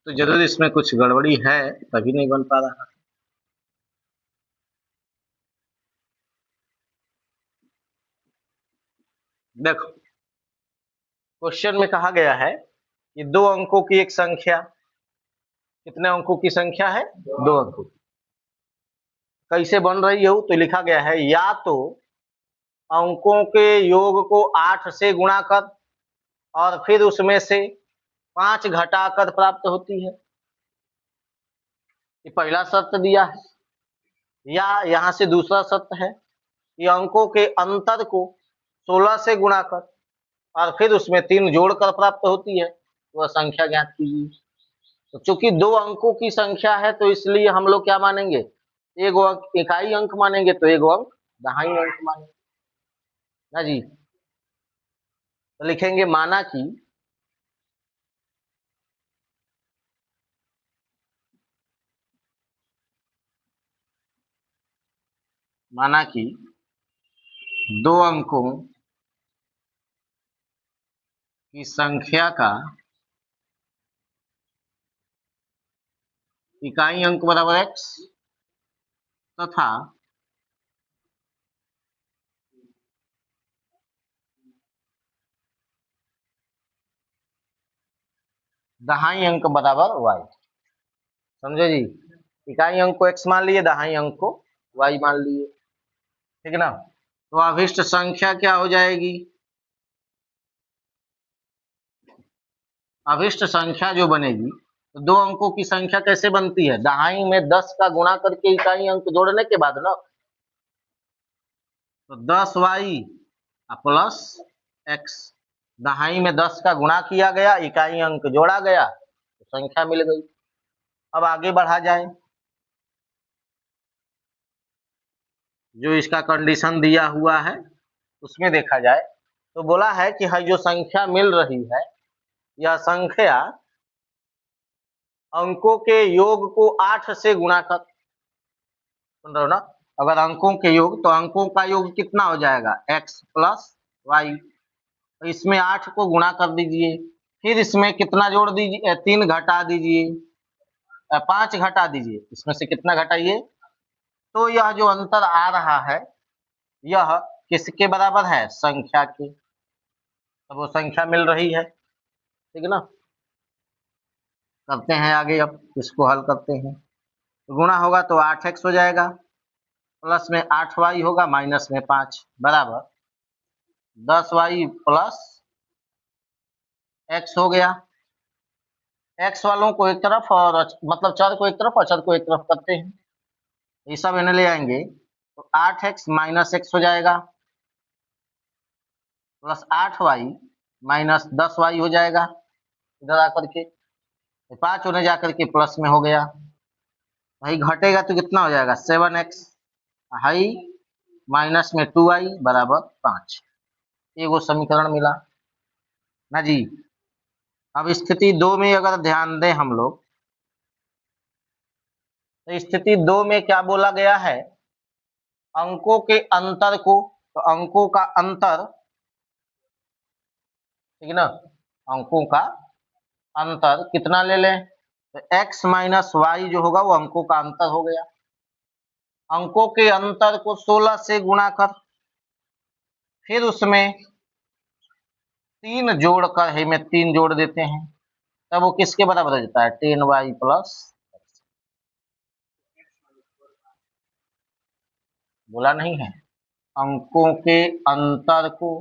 तो जरूर इसमें कुछ गड़बड़ी है, तभी नहीं बन पा रहा। देखो, क्वेश्चन में कहा गया है कि दो अंकों की एक संख्या, कितने अंकों की संख्या है? दो अंकों। कैसे बन रही है? तो लिखा गया है या तो अंकों के योग को 8 से गुणा कर और फिर उसमें से 5 घटाकर प्राप्त होती है, ये पहला शर्त दिया है। या यहां से दूसरा शर्त है कि अंकों के अंतर को 16 से गुणा कर और फिर उसमें 3 जोड़कर प्राप्त होती है, वह संख्या ज्ञात कीजिए। तो चूंकि दो अंकों की संख्या है तो इसलिए हम लोग क्या मानेंगे? एक अंक इकाई अंक मानेंगे, तो एक अंक दहाई अंक मानेंगे ना जी। तो लिखेंगे माना कि दो अंकों की संख्या का इकाई अंक बराबर x तथा दहाई अंक बराबर y। समझे जी? इकाई अंक को x मान लिए, दहाई अंक को y मान लिए, ठीक है ना। तो अभिष्ट संख्या क्या हो जाएगी? अभिष्ट संख्या जो बनेगी, तो दो अंकों की संख्या कैसे बनती है? दहाई में 10 का गुणा करके इकाई अंक जोड़ने के बाद ना, तो 10y प्लस x, दहाई में 10 का गुणा किया गया, इकाई अंक जोड़ा गया, तो संख्या मिल गई। अब आगे बढ़ा जाए, जो इसका कंडीशन दिया हुआ है उसमें देखा जाए तो बोला है कि जो संख्या मिल रही है, यह संख्या अंकों के योग को 8 से गुणा कर। सुन रहे हो ना? अगर अंकों के योग, तो अंकों का योग कितना हो जाएगा? x plus Y. तो इसमें 8 को गुणा कर दीजिए, फिर इसमें कितना जोड़ दीजिए? 3 घटा दीजिए, 5 घटा दीजिए, इसमें से कितना घटाइए? तो यह जो अंतर आ रहा है, यह किसके बराबर है? संख्या के। तो वो संख्या मिल रही है, ठीक है ना। करते हैं आगे, अब इसको हल करते हैं। तो गुणा होगा तो 8x हो जाएगा, प्लस में 8y होगा, माइनस में 5 बराबर 10y प्लस x हो गया। x वालों को एक तरफ और मतलब चर को एक तरफ, अचर को एक तरफ करते हैं, ये सब इन्हें ले आएंगे, तो 8x माइनस x हो जाएगा, प्लस 8y माइनस 10y हो जाएगा, इधर आकर के 5 होने जाकर के प्लस में हो गया। भाई घटेगा तो कितना हो जाएगा? 7x हाई माइनस में 2y बराबर 5। ये वो समीकरण मिला ना जी। अब स्थिति 2 में अगर ध्यान दें हम लोग, तो स्थिति 2 में क्या बोला गया है? अंकों के अंतर को, तो अंकों का अंतर, ठीक है ना, अंकों का अंतर कितना ले लें? तो x माइनस वाई जो होगा वो अंकों का अंतर हो गया। अंकों के अंतर को 16 से गुणा कर, फिर उसमें 3 जोड़कर, है में 3 जोड़ देते हैं, तब वो किसके बराबर हो जाता है? 10y plus. बोला नहीं है? अंकों के अंतर को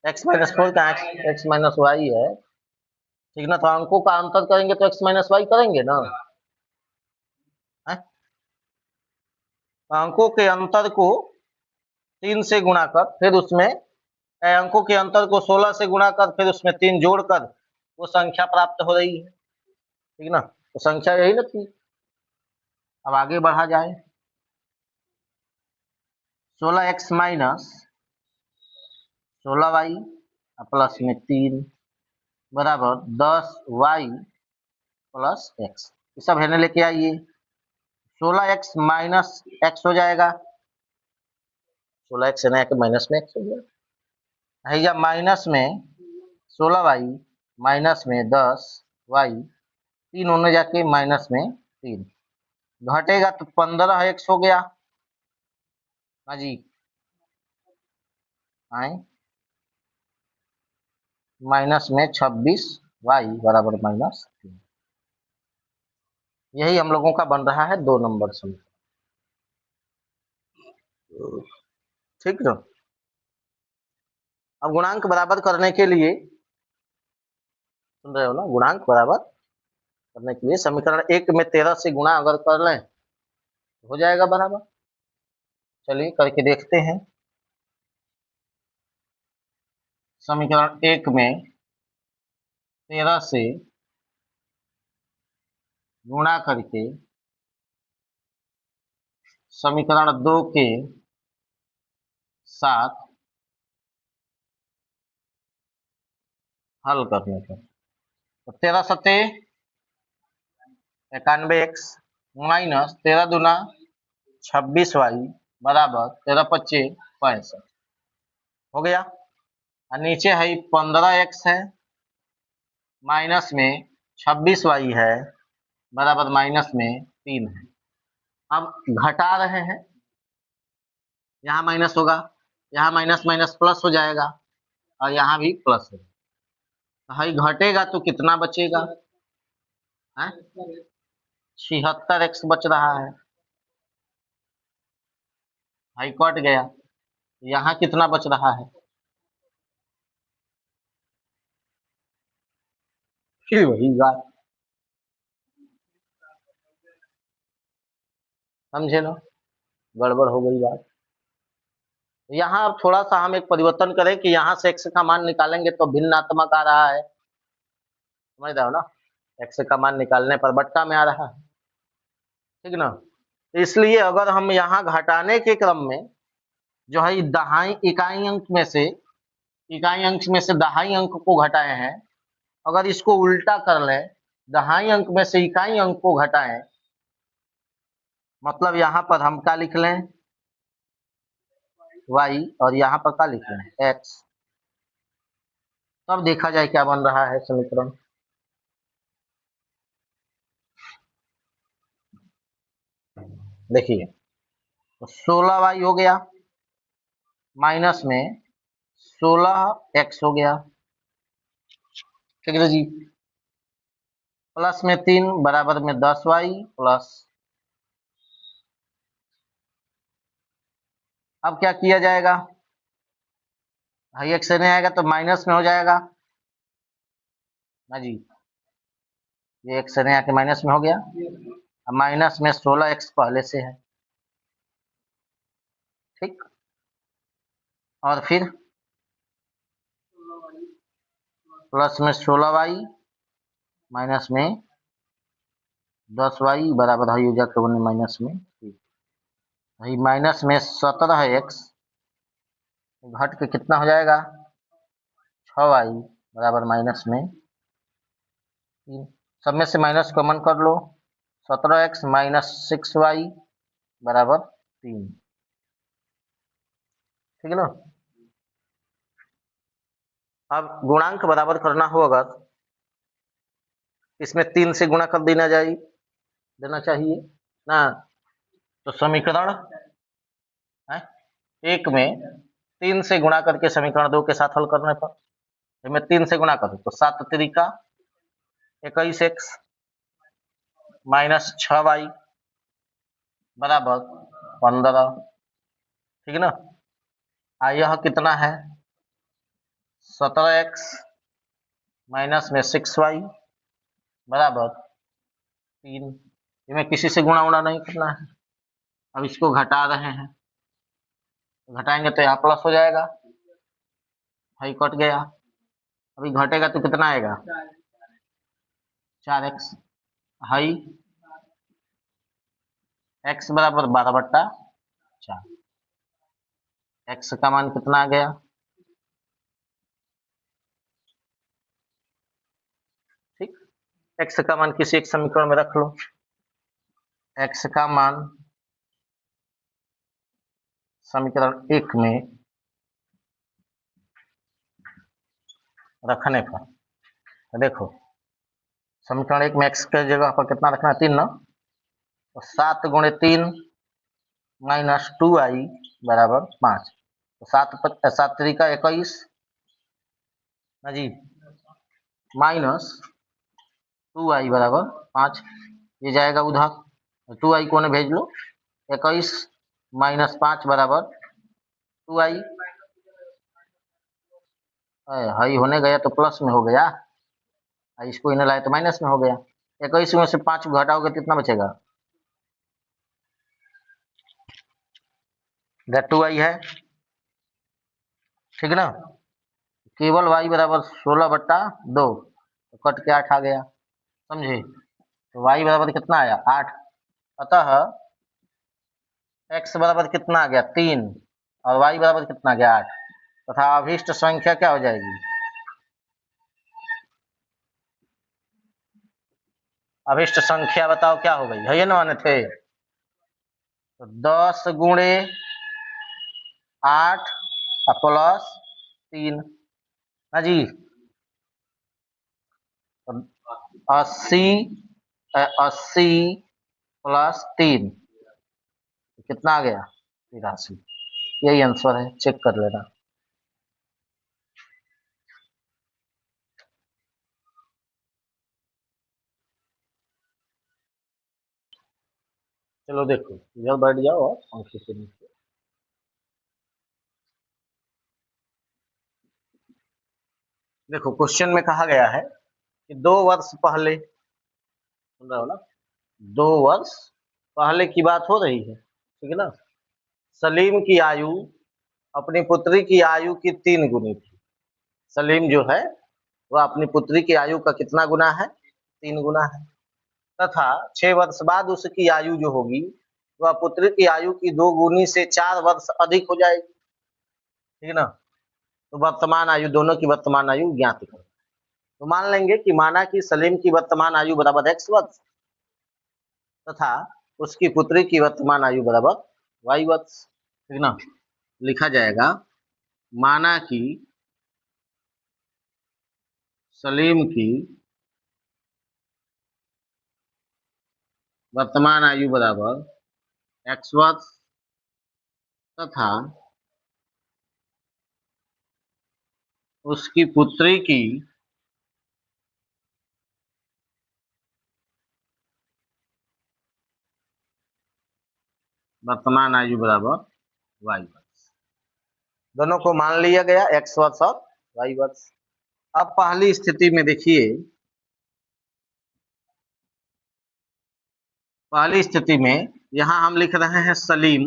x माइनस 4 का x माइनस वाई है, ठीक ना। तो अंकों का अंतर करेंगे तो x माइनस वाई करेंगे ना, है? तो अंकों के अंतर को 3 से गुणा कर, फिर उसमें अंकों के अंतर को 16 से गुणा कर, फिर उसमें 3 जोड़कर वो संख्या प्राप्त हो रही है, ठीक ना। तो संख्या यही ना थी। अब आगे बढ़ा जाए, 16x माइनस 16y प्लस में 3 बराबर 10y प्लस x, ये सब है लेके आइए। 16x माइनस एक्स हो जाएगा, 16x है कि माइनस में एक्स हो गया है, या माइनस में 16y माइनस में 10y, 3 होने जाके माइनस में 3, घटेगा तो 15x हो गया। हाँ जी, आए माइनस में 26y बराबर माइनस 3। यही हम लोगों का बन रहा है 2 नंबर समीकरण। ठीक है, अब गुणांक बराबर करने के लिए, सुन रहे हो ना, गुणांक बराबर करने के लिए समीकरण 1 में 13 से गुणा अगर कर लें तो हो जाएगा बराबर। चलिए करके देखते हैं। समीकरण 1 में 13 से गुणा करके समीकरण 2 के साथ हल करने पर, तो 13 सत्ते 91x माइनस 13 दूना 26y बराबर 13 पच्चे 65 हो गया। और नीचे है 15x है माइनस में 26y है बराबर माइनस में 3 है। अब घटा रहे हैं, यहाँ माइनस होगा, यहाँ माइनस माइनस प्लस हो जाएगा और यहाँ भी प्लस होगा, भाई घटेगा तो कितना बचेगा, 76x बच रहा है, भाई कट गया, यहाँ कितना बच रहा है, फिर वही बात, समझे ना, गड़बड़ हो गई बात। यहाँ अब थोड़ा सा हम एक परिवर्तन करें कि यहाँ से x का मान निकालेंगे तो भिन्नात्मक आ रहा है, समझ रहे हो ना, x का मान निकालने पर बट्टा में आ रहा है, ठीक ना। इसलिए अगर हम यहाँ घटाने के क्रम में जो है दहाई इकाई अंक में से, इकाई अंक में से दहाई अंक को घटाए हैं, अगर इसको उल्टा कर लें, दहाई अंक में से इकाई अंक को घटाएं, मतलब यहाँ पर हम क्या लिख लें y और यहाँ पर क्या लिख लें x, तब देखा जाए क्या बन रहा है समीकरण। देखिए तो 16y हो गया माइनस में 16x हो गया, ठीक है जी, प्लस में 3 बराबर में 10y प्लस, अब क्या किया जाएगा, भाई x नहीं आएगा तो माइनस में हो जाएगा ना जी, ये x नहीं आके माइनस में हो गया, अब माइनस में 16x पहले से है, ठीक, और फिर प्लस में 16y माइनस में 10y बराबर है जाकर बने माइनस में, भाई माइनस में 17x घट के कितना हो जाएगा 6y बराबर माइनस में 3, सब में से माइनस कॉमन कर लो, 17x माइनस 6y बराबर 3, ठीक है ना। अब गुणांक बराबर करना हो अगर, इसमें 3 से गुणा कर देना चाहिए ना, तो समीकरण 1 में 3 से गुणा करके समीकरण 2 के साथ हल करने पर, मैं 3 से गुणा करूं तो 7 तरीका 21x माइनस 6y बराबर 15, ठीक है ना। यह कितना है 17x माइनस में 6y बराबर 3, इनमें किसी से गुणा उड़ा नहीं करना है। अब इसको घटा रहे हैं, घटाएंगे तो यहाँ प्लस हो जाएगा, भाई कट गया, अभी घटेगा तो कितना आएगा 4x, हाई x बराबर 12/4, x का मान कितना आ गया, ठीक, x का मान किसी एक समीकरण में रख लो, x का मान समीकरण 1 में रखने पर, देखो समीकरण 1 में x के जगह पर कितना रखना है, 3 ना, तो 7 गुणे 3 माइनस 2i बराबर 5, तो 7 तरीका 21 ना जी, माइनस 2i बराबर 5, ये जाएगा उधर, 2i को भेज लो, 21 माइनस 5 बराबर 2i, हाई होने गया तो प्लस में हो गया, इसको इन्हें लाए तो माइनस में हो गया, 21 में से 5 घटाओगे कितना बचेगा, दैट 2i है, ठीक ना, केवल y बराबर 16/2, तो कट के 8 आ गया, समझे, तो y बराबर कितना आया 8, अतः x बराबर कितना आ गया 3 और y बराबर कितना आ गया 8, तथा अभीष्ट संख्या क्या हो जाएगी, अभीष्ट संख्या बताओ क्या हो गई, है ना माने थे, तो 10 गुणे 8 प्लस 3 ना जी, 80 80 प्लस 3 कितना आ गया 83, यही आंसर है, चेक कर लेना। चलो देखो इधर बैठ जाओ और पंखे के नीचे, देखो क्वेश्चन में कहा गया है कि 2 वर्ष पहले, सुन रहे हो ना, 2 वर्ष पहले की बात हो रही है, ठीक है ना, सलीम की आयु अपनी पुत्री की आयु की 3 गुनी थी, सलीम जो है वह अपनी पुत्री की आयु का कितना गुना है, 3 गुना है, तथा 6 वर्ष बाद उसकी आयु जो होगी वह पुत्री की आयु की 2 गुनी से 4 वर्ष अधिक हो जाएगी, ठीक है ना, तो वर्तमान आयु, दोनों की वर्तमान आयु ज्ञात करो, तो मान लेंगे कि माना कि सलीम की वर्तमान आयु बराबर x वर्ष तथा उसकी पुत्री की वर्तमान आयु बराबर y वर्ष, ठीक ना, लिखा जाएगा माना कि सलीम की वर्तमान आयु बराबर x वर्ष तथा उसकी पुत्री की वर्तमान आयु बराबर y वर्ष, दोनों को मान लिया गया x वर्ष और y वर्ष। अब पहली स्थिति में देखिए, पहली स्थिति में यहां हम लिख रहे हैं सलीम,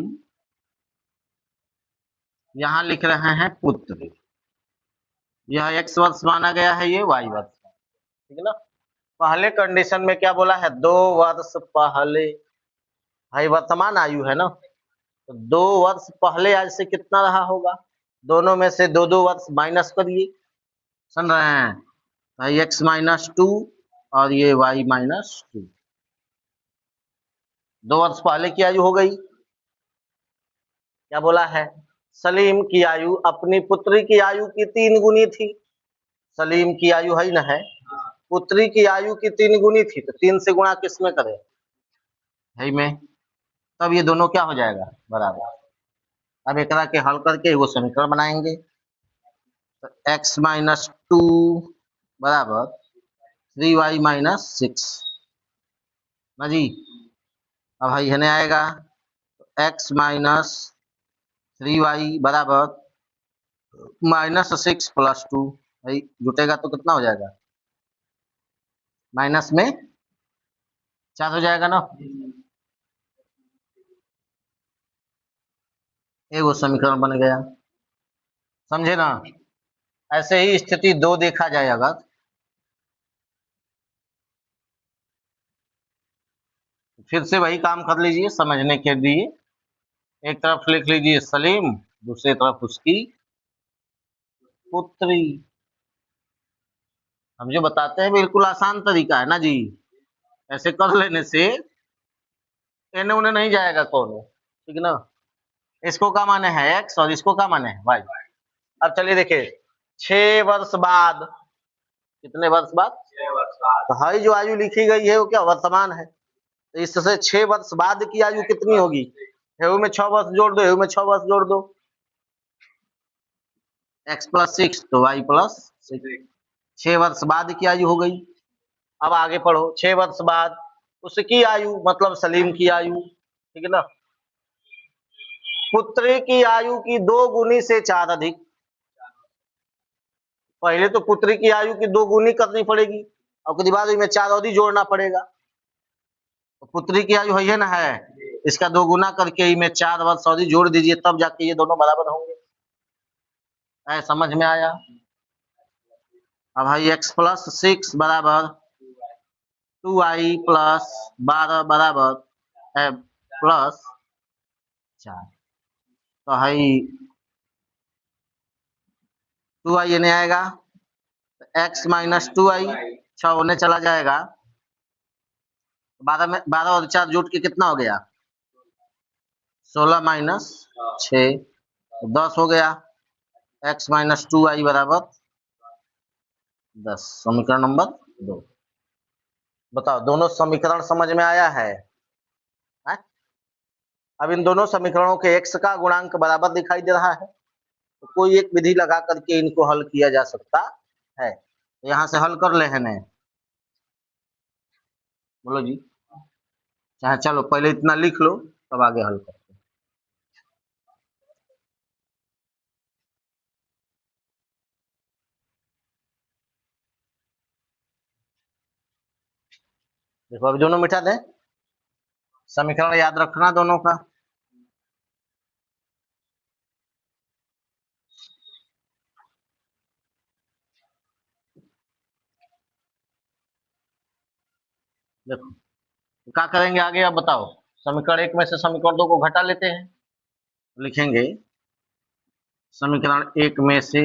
यहां लिख रहे हैं पुत्र, यह x वर्ष माना गया है, ये y वर्ष, ठीक है ना, पहले कंडीशन में क्या बोला है 2 वर्ष पहले, भाई वर्तमान आयु है ना, तो 2 वर्ष पहले आज से कितना रहा होगा, दोनों में से 2 वर्ष माइनस करिए, सुन रहे हैं, भाई x -2 और ये y -2, 2 वर्ष पहले की आयु हो गई, क्या बोला है, सलीम की आयु अपनी पुत्री की आयु की 3 गुनी थी, सलीम की आयु है ना है, पुत्री की आयु की 3 गुनी थी, तो 3 से गुणा किसमें करें, है में, तब ये दोनों क्या हो जाएगा बराबर, अब एक के हल करके वो समीकरण बनाएंगे, तो x -2 बराबर 3y -6 ना जी, अब भाई है आएगा x -3y बराबर -6 + 2, भाई जुटेगा तो कितना हो जाएगा, माइनस में 4 हो जाएगा ना, ये वो समीकरण बन गया, समझे ना, ऐसे ही स्थिति 2 देखा जाए अगर, फिर से वही काम कर लीजिए समझने के लिए, एक तरफ लिख लीजिए सलीम, दूसरी तरफ उसकी पुत्री, हम जो बताते हैं बिल्कुल आसान तरीका है ना जी, ऐसे कर लेने से एन उन्हें नहीं जाएगा कौन, ठीक ना। इसको क्या माने है एक्स और इसको क्या माने है वाई। अब चलिए देखिए 6 वर्ष बाद, कितने वर्ष बाद, 6 वर्ष बाद, तो हाई जो आयु लिखी गई है वो क्या वर्तमान है, तो इससे 6 वर्ष बाद की आयु कितनी होगी, हेउ में 6 वर्ष जोड़ दो, हेउ में 6 वर्ष जोड़ दो, x + 6 तो y + 6, 6 वर्ष बाद की आयु हो गई। अब आगे पढ़ो 6 वर्ष बाद उसकी आयु मतलब सलीम की आयु, ठीक है ना। पुत्री की आयु की 2 गुनी से 4 अधिक, पहले तो पुत्री की आयु की 2 गुनी करनी पड़ेगी और उसके बाद में 4 और ही जोड़ना पड़ेगा। तो पुत्री की आयु है ना, है, इसका 2 गुना करके ही में 4 वर्ष और ही जोड़ दीजिए, तब जाके ये दोनों बराबर होंगे। समझ में आया। अब भाई x + 6 बराबर 2y + 12 बराबर +4, तो भाई 2y ये नहीं आएगा, x - 2y 6 होने चला जाएगा, 12 में 12 और 4 जोड़ के कितना हो गया 16 - 6 10 हो गया, x - 2y बराबर 10, समीकरण नंबर 2। बताओ दोनों समीकरण समझ में आया है? अब इन दोनों समीकरणों के x का गुणांक बराबर दिखाई दे रहा है, तो कोई एक विधि लगा करके इनको हल किया जा सकता है। तो यहां से हल कर ले है ने, बोलो जी, चाहे चलो पहले इतना लिख लो तब आगे हल करते हैं। देखो अभी दोनों मिटा दें, समीकरण याद रखना दोनों का। देखो क्या करेंगे आगे, अब बताओ। समीकरण 1 में से समीकरण 2 को घटा लेते हैं, लिखेंगे समीकरण 1 में से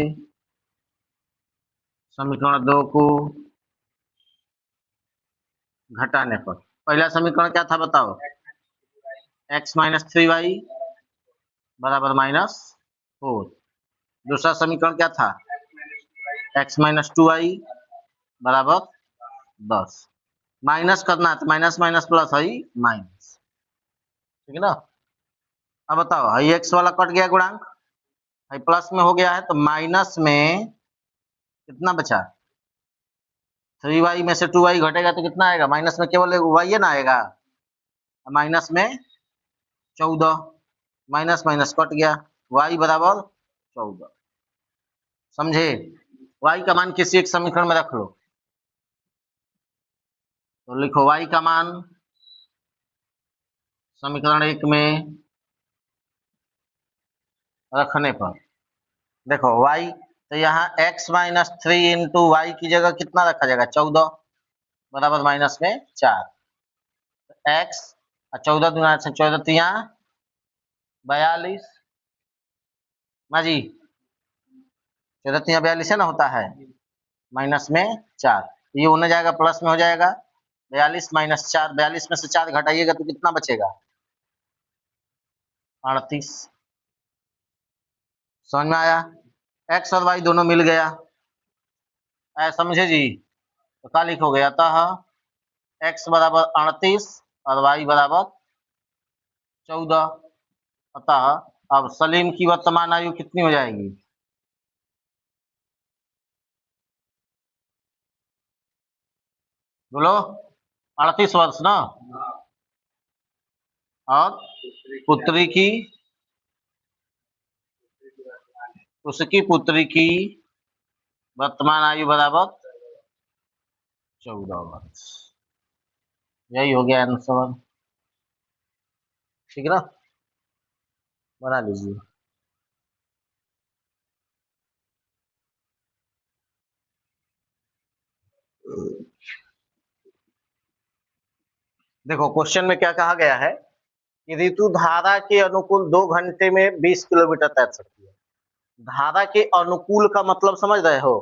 समीकरण 2 को घटाने पर पहला समीकरण क्या था बताओ, x - 3y बराबर -4। दूसरा समीकरण क्या था, x - 2y बराबर 10। माइनस करना है तो माइनस माइनस प्लस है माइनस, ठीक है ना। अब बताओ हाई x वाला कट गया गुणांक, हाई प्लस में हो गया है, तो माइनस में कितना बचा, 3y में से 2y घटेगा तो कितना आएगा, माइनस में केवल y ना आएगा, माइनस में 14, माइनस माइनस कट गया, y बराबर 14। समझे, y का मान किसी एक समीकरण में रख लो, तो लिखो y का मान समीकरण 1 में रखने पर, देखो y, तो यहाँ x - 3 × y की जगह कितना रखा जाएगा 14 बराबर माइनस में 4, x 14 दूना 14 तिया 42, माजी 14 तिया 42 है ना होता है, माइनस में 4, ये होने जाएगा प्लस में हो जाएगा 42 - 4, 42 में से 4 घटाइएगा तो कितना बचेगा 38। समझ में आया, x और y दोनों मिल गया, समझे जी। तो क्या लिखोगे, अतः x बराबर 38 और y बराबर 14, अतः अब सलीम की वर्तमान आयु कितनी हो जाएगी, बोलो 38 वर्ष ना, और पुत्री की, उसकी पुत्री की वर्तमान आयु बराबर 14 वर्ष, यही हो गया आंसर, ठीक है ना, बना लीजिए। देखो क्वेश्चन में क्या कहा गया है कि ऋतु धारा के अनुकूल 2 घंटे में 20 किलोमीटर तैर सकती है। धारा के अनुकूल का मतलब समझ रहे हो,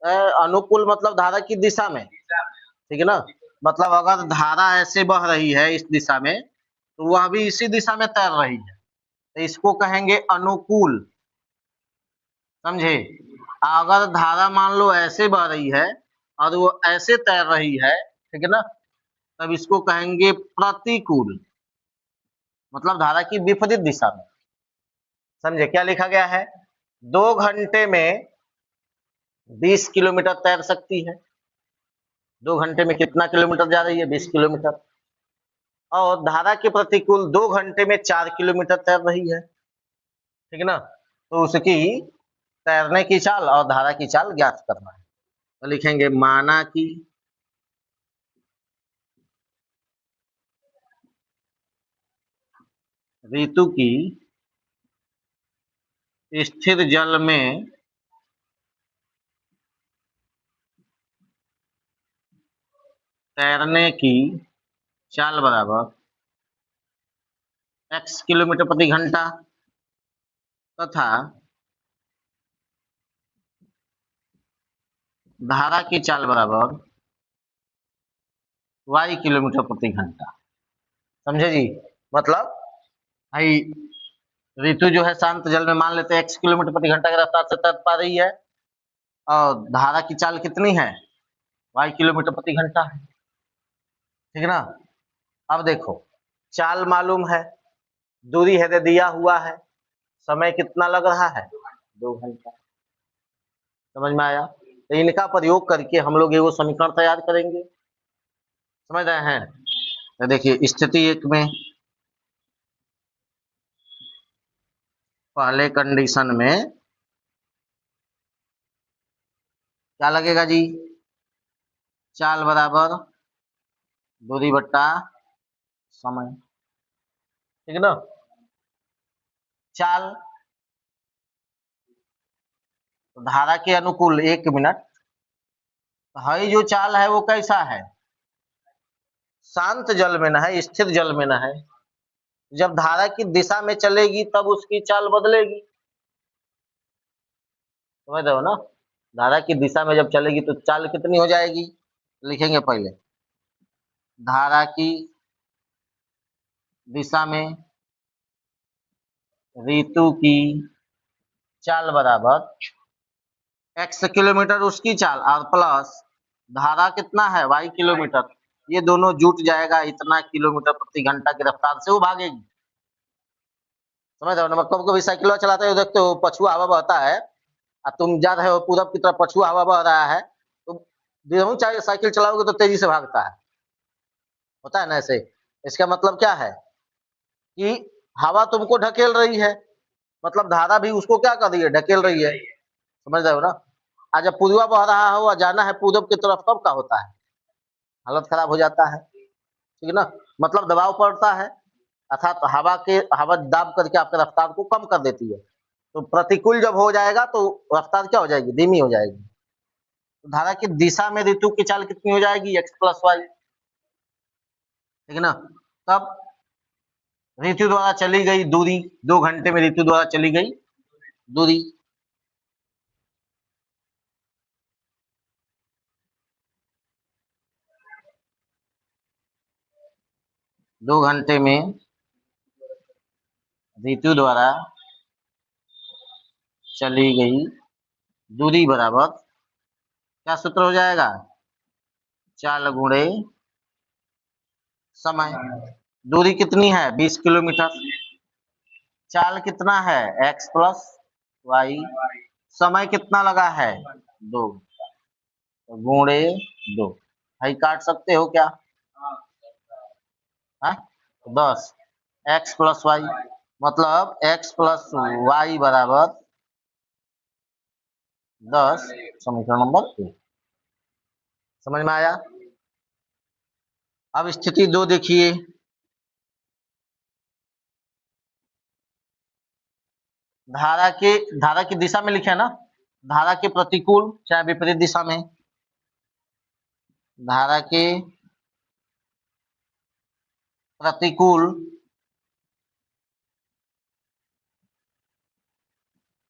अनुकूल मतलब धारा की दिशा में, ठीक है ना। मतलब अगर धारा ऐसे बह रही है इस दिशा में, तो वह भी इसी दिशा में तैर रही है, तो इसको कहेंगे अनुकूल। समझे? अगर धारा मान लो ऐसे बह रही है और वो ऐसे तैर रही है, ठीक है ना, तब इसको कहेंगे प्रतिकूल, मतलब धारा की विपरीत दिशा में। समझे क्या लिखा गया है? 2 घंटे में 20 किलोमीटर तैर सकती है। 2 घंटे में कितना किलोमीटर जा रही है? 20 किलोमीटर। और धारा के प्रतिकूल 2 घंटे में 4 किलोमीटर तैर रही है, ठीक है ना, तो उसकी तैरने की चाल और धारा की चाल ज्ञात करना है। तो लिखेंगे माना कि ऋतु की स्थिर जल में तैरने की चाल बराबर x किलोमीटर प्रति घंटा तथा धारा की चाल बराबर y किलोमीटर प्रति घंटा। समझे जी? मतलब भाई ऋतु जो है शांत जल में मान लेते हैं x किलोमीटर प्रति घंटा की रफ्तार से तैर पा रही है, और धारा की चाल कितनी है? y किलोमीटर प्रति घंटा है, ठीक है ना। अब देखो, चाल मालूम है, दूरी है दिया हुआ है, समय कितना लग रहा है? 2 घंटा। समझ में आया? तो इनका प्रयोग करके हम लोग ये वो समीकरण तैयार करेंगे। समझ रहे हैं? तो देखिए स्थिति 1 में पहले कंडीशन में क्या लगेगा जी? चाल बराबर दूरी बट्टा समय, ठीक है ना। चाल तो धारा के अनुकूल 1 मिनट, हई जो चाल है वो कैसा है? शांत जल में न है, स्थिर जल में न है। जब धारा की दिशा में चलेगी तब उसकी चाल बदलेगी। समझ रहे हो ना? धारा की दिशा में जब चलेगी तो चाल कितनी हो जाएगी? लिखेंगे पहले धारा की दिशा में ऋतु की चाल बराबर x किलोमीटर उसकी चाल और प्लस धारा कितना है? y kilometre. ये दोनों जुट जाएगा, इतना किलोमीटर प्रति घंटा की रफ्तार से वो भागेगी। समझ रहे हो ना? कभी कभी साइकिल चलाते हो, देखते हो पछुआ हवा बहता है और तुम जा रहे हो पूरब की तरफ, पछुआ हवा बह रहा है, तो दोनों चाहे साइकिल चलाओगे तो तेजी से भागता है, होता है ना ऐसे। इसका मतलब क्या है कि हवा तुमको ढकेल रही है, मतलब धारा भी उसको क्या कर रही है? ढकेल रही है। समझ रहे हो ना? आज जब पूर्वा बह रहा हो और जाना है पूरब की तरफ, तब क्या होता है? हालत खराब हो जाता है, ठीक है ना। मतलब दबाव पड़ता है, अर्थात हवा दाब करके आपके रफ्तार को कम कर देती है। तो प्रतिकूल जब हो जाएगा तो रफ्तार क्या हो जाएगी? धीमी हो जाएगी। तो धारा की दिशा में ऋतु की चाल कितनी हो जाएगी? x प्लस वाई, ठीक है ना। तब ऋतु द्वारा चली गई दूरी, 2 घंटे में ऋतु द्वारा चली गई दूरी, 2 घंटे में ऋतु द्वारा चली गई दूरी बराबर क्या सूत्र हो जाएगा? चाल गुणे समय। दूरी कितनी है? 20 किलोमीटर। चाल कितना है? x plus Y. समय कितना लगा है? 2 गुणे 2। भाई काट सकते हो क्या? हाँ? 10 x प्लस वाई, मतलब x प्लस वाई बराबर 10, समीकरण नंबर 1। समझ में आया? अब स्थिति 2 देखिए, धारा की दिशा में लिखे है ना, धारा के प्रतिकूल चाहे विपरीत दिशा में, धारा के प्रतिकूल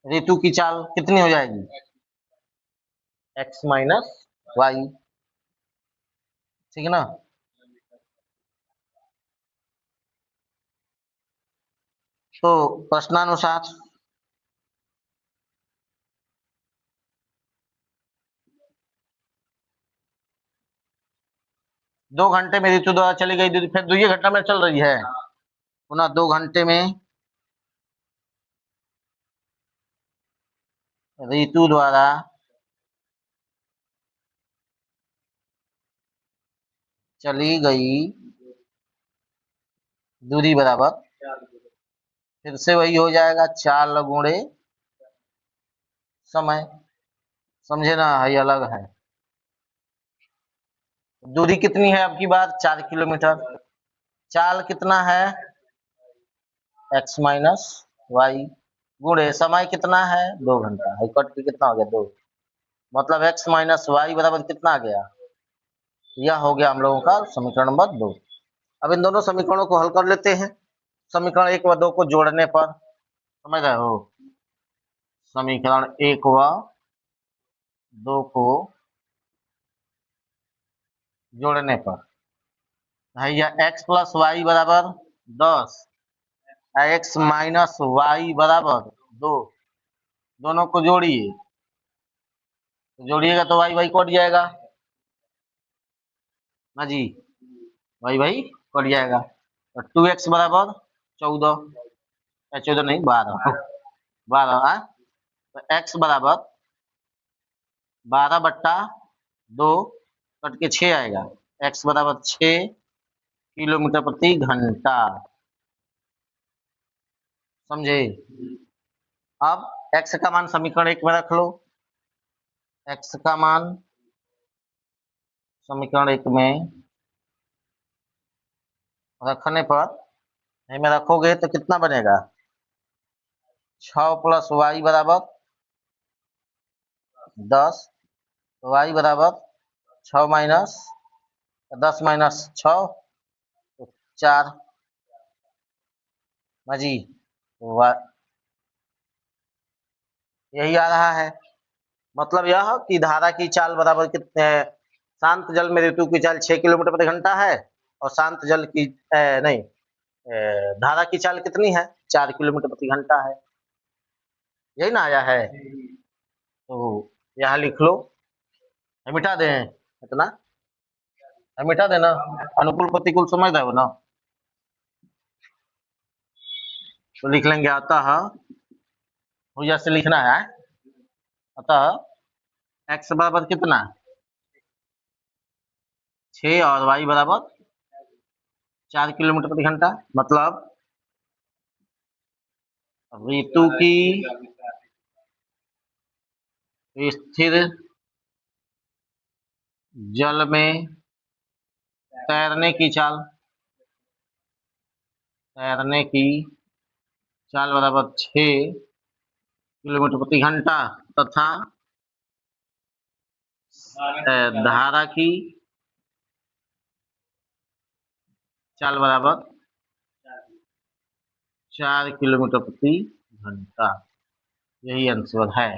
ऋतु की चाल कितनी हो जाएगी? x minus Y. ठीक है ना। तो प्रश्नानुसार 2 घंटे में ऋतु द्वारा चली गई दूरी, फिर 2 घंटा में चल रही है, पुनः 2 घंटे में ऋतु द्वारा चली गई दूरी बराबर, फिर से वही हो जाएगा 4 गुणे समय। समझे ना, ये अलग है। दूरी कितनी है आपकी बात, 4 किलोमीटर। चाल कितना है, x माइनस वाई, गुणे समय कितना है 2 घंटा, कट के कितना हो गया 2, मतलब x माइनस वाई बराबर कितना आ गया, यह हो गया हम लोगों का समीकरण नंबर 2। अब इन दोनों समीकरणों को हल कर लेते हैं। समीकरण 1 व 2 को जोड़ने पर, समझ रहे हो, समीकरण 1 व 2 को जोड़ने पर भैया x प्लस वाई बराबर 10, x माइनस वाई बराबर 2, दोनों को जोड़िए, जोड़िएगा तो वाई वाई कट जाएगा ना जी, वाई वाई कट जाएगा। तो 2x बराबर 14, 14 नहीं 12, 12 है, तो x बराबर 12/2 कट के 6 आएगा, x बराबर 6 किलोमीटर प्रति घंटा। समझे। अब x का मान समीकरण 1 में रख लो, x का मान समीकरण 1 में रखने पर, में रखोगे तो कितना बनेगा, 6 प्लस वाई बराबर 10, वाई बराबर 6 माइनस 10 माइनस 6 तो 4 जी, यही आ रहा है। मतलब यह कि धारा की चाल बराबर कितने है, शांत जल में ऋतु की चाल 6 किलोमीटर प्रति घंटा है, और शांत जल की नहीं धारा की चाल कितनी है, 4 किलोमीटर प्रति घंटा है, यही ना आया है। तो यहाँ लिख लो, मिटा दें इतना, मिटा देना, अनुकूल प्रतिकूल समझ रहे हो ना। तो लिख लेंगे अतः, भुजा से लिखना है, अतः x बराबर कितना 6 और y बराबर 4 किलोमीटर प्रति घंटा, मतलब ऋतु की स्थिर जल में तैरने की चाल, बराबर 6 किलोमीटर प्रति घंटा, तथा धारा की चाल बराबर 4 किलोमीटर प्रति घंटा, यही आंसर है।